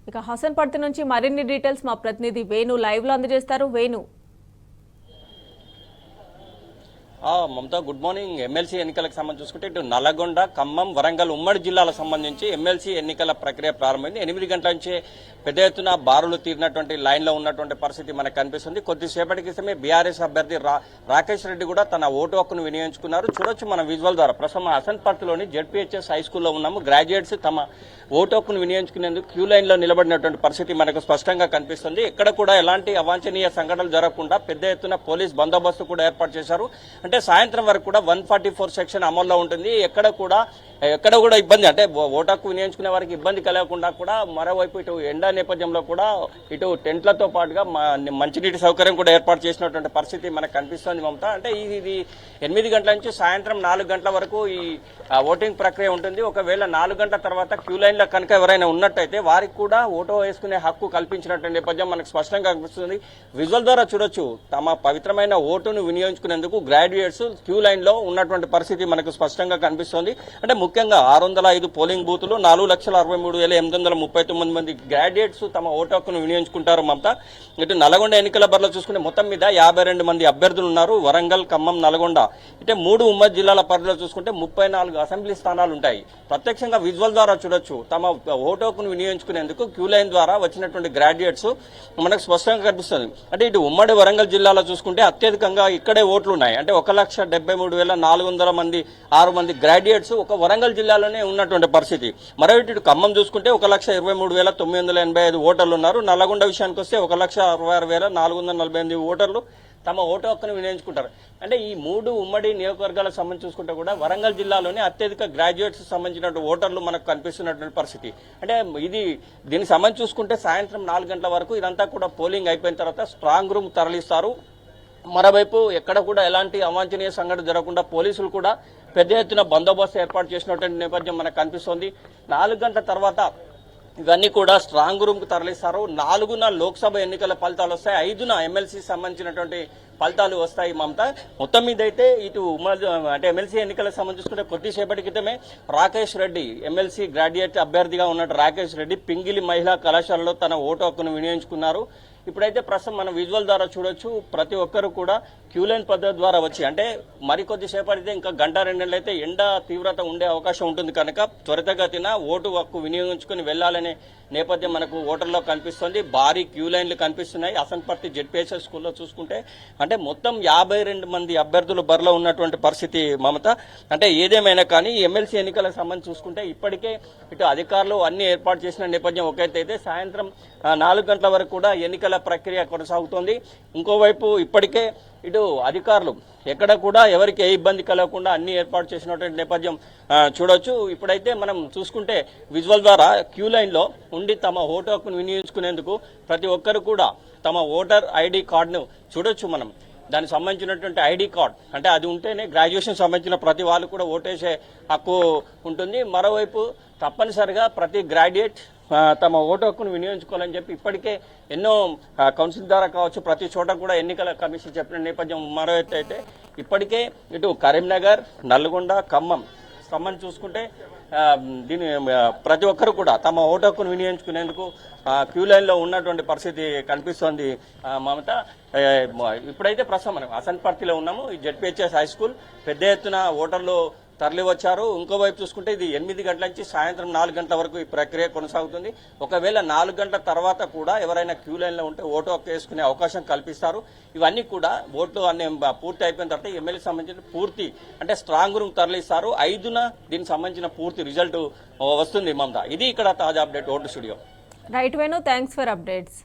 ఇక హసన్పర్తి నుంచి మరిన్ని డీటెయిల్స్ మా ప్రతినిధి వేణు లైవ్ లో అందజేస్తారు. Venu. Mamata, good morning. MLC ఎన్నికలకు సంబంధించి చూసుకుంటే ఇటు నల్లగొండ, ఖమ్మం, వరంగల్ ఉమ్మడి జిల్లాలకు సంబంధించి ఎమ్మెల్సీ ఎన్నికల ప్రక్రియ ప్రారంభమైంది. 8 గంటల నుంచే పెద్ద ఎత్తున బారులు తీరినటువంటి లైన్లో ఉన్నటువంటి పరిస్థితి మనకు కనిపిస్తుంది. కొద్దిసేపటి క్రితమే బీఆర్ఎస్ అభ్యర్థి రాకేష్ రెడ్డి కూడా తన ఓటు హక్కును వినియోగించుకున్నారు. చూడొచ్చు మన విజువల్ ద్వారా. ప్రస్తుతం హసన్పర్తిలోని జెడ్పీహెచ్ఎస్ హై స్కూల్లో ఉన్నాము. గ్రాడ్యుయేట్స్ తమ ఓటు హక్కును వినియోగించుకునేందుకు క్యూ లైన్లో నిలబడినటువంటి పరిస్థితి మనకు స్పష్టంగా కనిపిస్తుంది. ఎక్కడ కూడా ఎలాంటి అవాంఛనీయ సంఘటనలు జరగకుండా పెద్ద ఎత్తున పోలీస్ బందోబస్తు కూడా ఏర్పాటు చేశారు. అంటే సాయంత్రం వరకు కూడా 144 సెక్షన్ అమల్లో ఉంటుంది. ఎక్కడ కూడా ఇబ్బంది, అంటే ఓటు హక్కు వినియోగించుకునే వారికి ఇబ్బంది కలగకుండా కూడా మరోవైపు ఇటు ఎండా నేపథ్యంలో కూడా ఇటు టెంట్లతో పాటుగా మంచినీటి సౌకర్యం కూడా ఏర్పాటు చేసినటువంటి పరిస్థితి మనకు కనిపిస్తుంది మమత. అంటే ఇది 8 గంటల నుంచి సాయంత్రం 4 గంటల వరకు ఈ ఓటింగ్ ప్రక్రియ ఉంటుంది. ఒకవేళ 4 గంటల తర్వాత క్యూ లైన్లో కనుక ఎవరైనా ఉన్నట్టయితే వారికి కూడా ఓటు వేసుకునే హక్కు కల్పించినటువంటి నేపథ్యం మనకు స్పష్టంగా కనిపిస్తుంది. విజువల్ ద్వారా చూడొచ్చు, తమ పవిత్రమైన ఓటును వినియోగించుకునేందుకు గ్రాడ్యుయేట్స్ క్యూ లైన్ లో ఉన్నటువంటి పరిస్థితి మనకు స్పష్టంగా కనిపిస్తుంది. అంటే ముఖ్యంగా 605 పోలింగ్ బూతులు, 4,63,839 మంది గ్రాడ్యుయేట్స్ తమ ఓటు హక్కును వినియోగించుకుంటారు మమత. ఇటు నల్గొండ ఎన్నికల బరిలో చూసుకుంటే మొత్తం మీద 52 మంది అభ్యర్థులు ఉన్నారు. వరంగల్, ఖమ్మం, నల్గొండ అంటే 3 ఉమ్మడి జిల్లాల పరిధిలో చూసుకుంటే 34 అసెంబ్లీ స్థానాలు ఉంటాయి. ప్రత్యక్షంగా విజువల్ ద్వారా చూడొచ్చు, తమ ఓటు హక్కును వినియోగించుకునేందుకు క్యూ లైన్ ద్వారా వచ్చినటువంటి గ్రాడ్యుయేట్స్ మనకు స్పష్టంగా కనిపిస్తుంది. అంటే ఇటు ఉమ్మడి వరంగల్ జిల్లాలో చూసుకుంటే అత్యధికంగా ఇక్కడే ఓట్లు ఉన్నాయి. అంటే 1,73,406 మంది గ్రాడ్యుయేట్స్ ఒక వరంగల్ జిల్లాలోనే ఉన్నటువంటి పరిస్థితి. మరోటి ఇటు ఖమ్మం చూసుకుంటే 1,23,985 ఓటర్లు ఉన్నారు. నల్లగొండ విషయానికి వస్తే 1,66,448 ఓటర్లు తమ ఓటు హక్కును వినియోగించుకుంటారు. అంటే ఈ 3 ఉమ్మడి నియోజకవర్గాలకు సంబంధించి చూసుకుంటే కూడా వరంగల్ జిల్లాలోనే అత్యధిక గ్రాడ్యుయేట్స్ సంబంధించిన ఓటర్లు మనకు కనిపిస్తున్నటువంటి పరిస్థితి. అంటే దీనికి సంబంధించి చూసుకుంటే సాయంత్రం 4 గంటల వరకు ఇదంతా కూడా పోలింగ్ అయిపోయిన తర్వాత స్ట్రాంగ్ రూమ్ తరలిస్తారు. మరోవైపు ఎక్కడ కూడా ఎలాంటి అవాంఛనీయ సంఘటన జరగకుండా పోలీసులు కూడా పెద్ద ఎత్తున బందోబస్తు ఏర్పాటు చేసినటువంటి నేపథ్యం మనకు కనిపిస్తోంది. 4 గంటల తర్వాత ఇవన్నీ కూడా స్ట్రాంగ్ రూమ్ కు తరలిస్తారు. 4న లోక్సభ ఎన్నికల ఫలితాలు వస్తాయి, 5న ఎమ్మెల్సీ సంబంధించినటువంటి ఫలితాలు వస్తాయి మమత. మొత్తం మీద అయితే ఇటు అంటే ఎమ్మెల్సీ ఎన్నికలకు సంబంధించుకుంటే కొద్దిసేపటి క్రితమే రాకేష్ రెడ్డి, ఎమ్మెల్సీ గ్రాడ్యుయేట్ అభ్యర్థిగా ఉన్నట్టు రాకేష్ రెడ్డి పింగిలి మహిళా కళాశాలలో తన ఓటు హక్కును వినియోగించుకున్నారు. ఇప్పుడైతే ప్రస్తుతం మన విజువల్ ద్వారా చూడొచ్చు, ప్రతి ఒక్కరు కూడా క్యూ లైన్ పద్ధతి ద్వారా వచ్చి, అంటే మరికొద్దిసేపటితే ఇంకా 1-2 గంటలు అయితే ఎండ తీవ్రత ఉండే అవకాశం ఉంటుంది కనుక త్వరితగతిన ఓటు హక్కు వినియోగించుకుని వెళ్లాలనే నేపథ్యం మనకు ఓటర్లో కనిపిస్తుంది. భారీ క్యూ లైన్లు కనిపిస్తున్నాయి. హసన్పర్తి జెడ్పీహెచ్ఎస్ స్కూల్లో చూసుకుంటే అంటే మొత్తం 52 మంది అభ్యర్థులు బరిలో ఉన్నటువంటి పరిస్థితి మమత. అంటే ఏదేమైనా కానీ ఎమ్మెల్సీ ఎన్నికలకు సంబంధించి చూసుకుంటే ఇప్పటికే ఇటు అధికారులు అన్ని ఏర్పాటు చేసిన నేపథ్యం ఒకైతే సాయంత్రం 4 గంటల వరకు కూడా ఎన్నికల ప్రక్రియ కొనసాగుతోంది. ఇంకోవైపు ఇప్పటికే ఇటు అధికారులు ఎక్కడ కూడా ఎవరికి ఏ ఇబ్బంది కలగకుండా అన్ని ఏర్పాటు చేసినటువంటి నేపథ్యం చూడొచ్చు. ఇప్పుడైతే మనం చూసుకుంటే విజువల్ ద్వారా క్యూ లైన్లో ఉండి తమ ఓటు హక్కును వినియోగించుకునేందుకు ప్రతి ఒక్కరు కూడా తమ ఓటర్ ఐడి కార్డును చూడొచ్చు. మనం దానికి సంబంధించినటువంటి ఐడి కార్డ్, అంటే అది ఉంటేనే గ్రాడ్యుయేషన్ సంబంధించిన ప్రతి వాళ్ళు కూడా ఓటేసే హక్కు ఉంటుంది. మరోవైపు తప్పనిసరిగా ప్రతి గ్రాడ్యుయేట్ తమ ఓటు హక్కును వినియోగించుకోవాలని చెప్పి ఇప్పటికే ఎన్నో కౌన్సిల్ ద్వారా కావచ్చు ప్రతి చోట కూడా ఎన్నికల కమిషన్ చెప్పిన నేపథ్యం. మరో అయితే ఇప్పటికే ఇటు కరీంనగర్, నల్గొండ, ఖమ్మం సంబంధించి చూసుకుంటే ప్రతి ఒక్కరు కూడా తమ ఓటు హక్కును వినియోగించుకునేందుకు క్యూ లైన్లో ఉన్నటువంటి పరిస్థితి కనిపిస్తోంది మమత. ఇప్పుడైతే ప్రస్తుతం మనం హసన్పర్తిలో ఉన్నాము. ఈ జెడ్పీహెచ్ఎస్ హై స్కూల్ పెద్ద ఎత్తున ఓటర్లు తరలి వచ్చారు. ఇంకోవైపు చూసుకుంటే ఇది 8 గంటల నుంచి సాయంత్రం 4 గంటల వరకు ఈ ప్రక్రియ కొనసాగుతుంది. ఒకవేళ 4 గంటల తర్వాత కూడా ఎవరైనా క్యూ లైన్లో ఉంటే ఓటు హక్కు వేసుకునే అవకాశం కల్పిస్తారు. ఇవన్నీ కూడా ఓట్లు అన్ని పూర్తి అయిపోయిన తర్వాత ఎమ్మెల్యే సంబంధించిన పూర్తి అంటే స్ట్రాంగ్ రూమ్ తరలిస్తారు. 5న దీనికి సంబంధించిన పూర్తి రిజల్ట్ వస్తుంది మమత. ఇది ఇక్కడ తాజా update vote studio. Right Venu, thanks for updates.